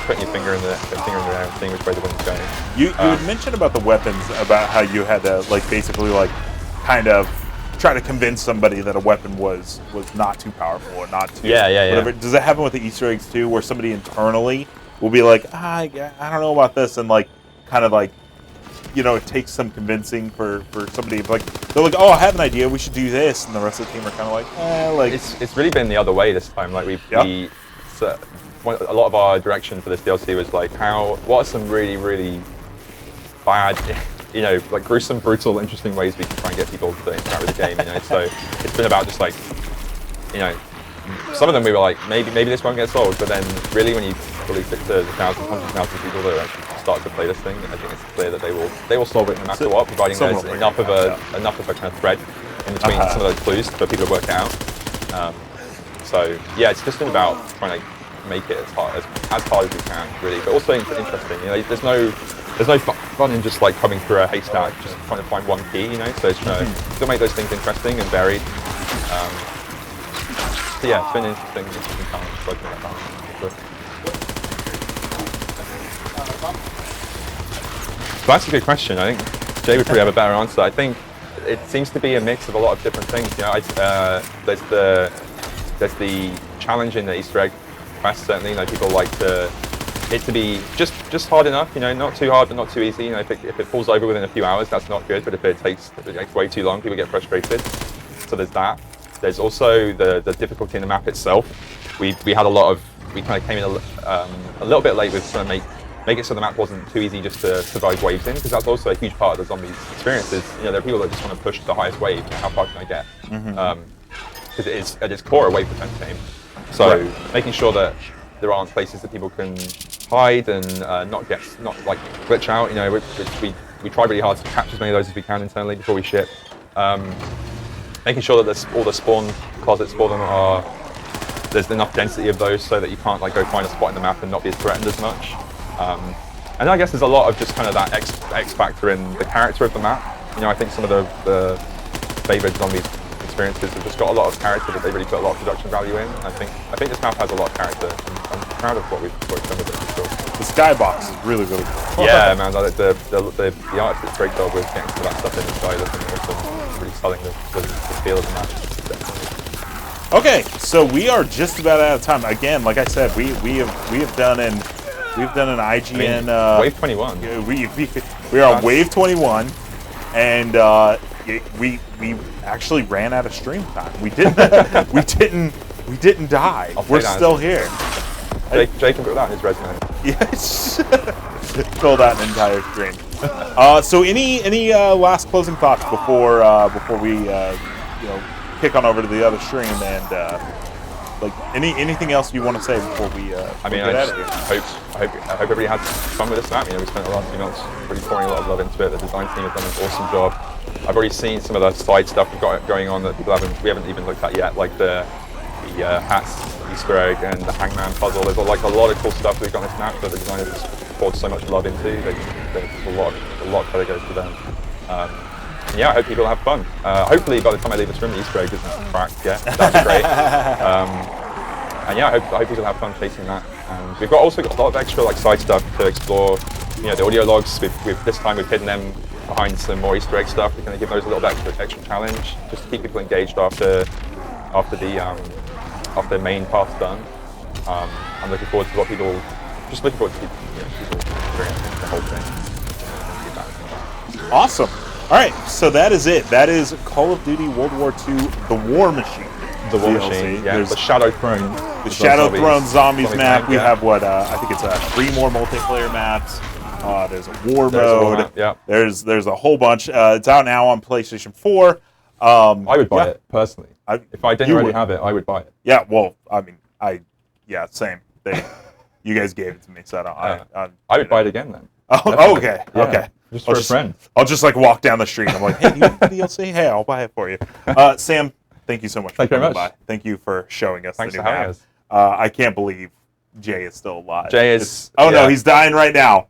putting your finger in the air and seeing which way the wind's going. You had mentioned about the weapons, about how you had to basically kind of try to convince somebody that a weapon was not too powerful or not too whatever. Does that happen with the Easter eggs too, where somebody internally will be like, I don't know about this, and it takes some convincing for somebody. They're like, oh, I have an idea, we should do this, and the rest of the team are kind of like, It's really been the other way this time. A lot of our direction for this DLC was what are some really, really bad, gruesome, brutal, interesting ways we can try and get people to interact with the game. So it's been about just some of them we were like, maybe this won't get solved, but then really when you release it to the thousands, hundreds of thousands of people that actually start to play this thing, I think it's clear that they will solve it no matter what, providing there's enough of a kind of thread in between some of those clues for people to work it out. It's just been about trying to make it as hard as we can, really, but also interesting. There's no fun in just coming through a haystack, just trying to find one key. So it's trying to make those things interesting and varied. It's been an interesting time working on that. So that's a good question. I think Jay would probably have a better answer. I think it seems to be a mix of a lot of different things. There's the challenge in the Easter egg quest. Certainly, people like to it to be just hard enough, you know, not too hard but not too easy. You know, if it falls over within a few hours, that's not good. But if it takes way too long, people get frustrated. So there's that. There's also the difficulty in the map itself. We had we kind of came in a little bit late with trying to make it so the map wasn't too easy just to survive waves in, because that's also a huge part of the zombies experiences. You know, there are people that just want to push the highest wave. How far can I get? Because it is at its core a wave defense game. So making sure that there aren't places that people can hide and not like glitch out. You know, we try really hard to capture as many of those as we can internally before we ship. Making sure that all the spawn closets for them there's enough density of those so that you can't like go find a spot in the map and not be threatened as much. And I guess there's a lot of just kind of that X factor in the character of the map. You know, I think some of the favoured zombies experiences have just got a lot of character that they really put a lot of production value in. I think this map has a lot of character. I'm proud of what we've done with it for sure. The skybox is really, really cool. Yeah, man, the artist did a great job with getting some of that stuff in the sky, looking awesome, really selling the feel of the map. Definitely. Okay, so we are just about out of time. Again, like I said, we have done an IGN wave 21. We are on wave 21, and we actually ran out of stream time. We didn't die. We're still here. Jake can put that in his resume. Yes, fill that an entire stream. So any last closing thoughts before we kick on over to the other stream, and like anything else you want to say before we get out of here? I hope everybody had fun with this map. You know, we spent the last few months really pouring a lot of love into it. The design team has done an awesome job. I've already seen some of the side stuff we've got going on that we haven't even looked at yet, like the hats Easter egg and the hangman puzzle. There's like a lot of cool stuff we've got on this map that the designers have poured so much love into. There's a lot credit goes to them. Yeah, I hope people have fun. Hopefully by the time I leave this room, the Easter egg isn't cracked yet. That'd be great. And yeah, I hope people have fun chasing that. And we've also got a lot of extra like side stuff to explore. You know, the audio logs. This time we've hidden them behind some more Easter egg stuff. We're going to give those a little bit extra challenge, just to keep people engaged after the main path's done. I'm looking forward to people experiencing the whole thing. Awesome. All right, so that is it. That is Call of Duty World War II: The War Machine. The War Machine. Yeah. There's the Shadow Throne. The Shadow Throne Zombies map. We yeah. have I think it's 3 more multiplayer maps. There's a war mode. A war map, yeah. There's a whole bunch. It's out now on PlayStation 4. I would buy it personally. If I didn't already have it, I would buy it. Yeah. Well, I mean, same. You guys gave it to me, so I would buy it again then. Oh, okay. Yeah. Okay. Just for a friend. I'll just like walk down the street. I'm like, hey, you have the DLC? Hey, I'll buy it for you. Sam, thank you so much for coming by. Thank you for showing us the new map. I can't believe Jay is still alive. No, he's dying right now.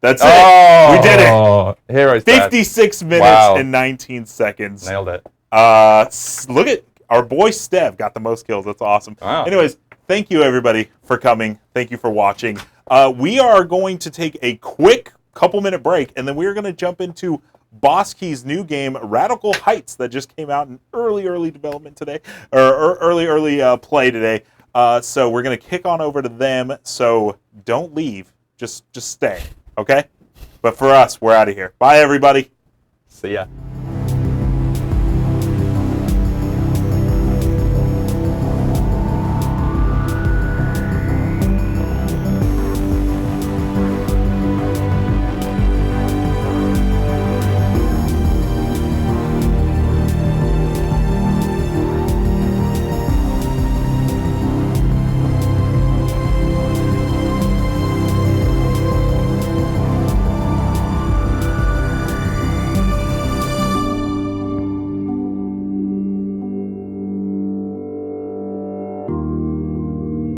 That's it. We did it. Heroes 56 minutes and 19 seconds. Nailed it. Look at our boy Stev got the most kills. That's awesome. Wow. Anyways, thank you everybody for coming. Thank you for watching. We are going to take a quick couple-minute break, and then we're going to jump into Boss Key's new game, Radical Heights, that just came out in early development today, or early play today. So we're going to kick on over to them. So don't leave. Just stay. Okay? But for us, we're out of here. Bye, everybody. See ya.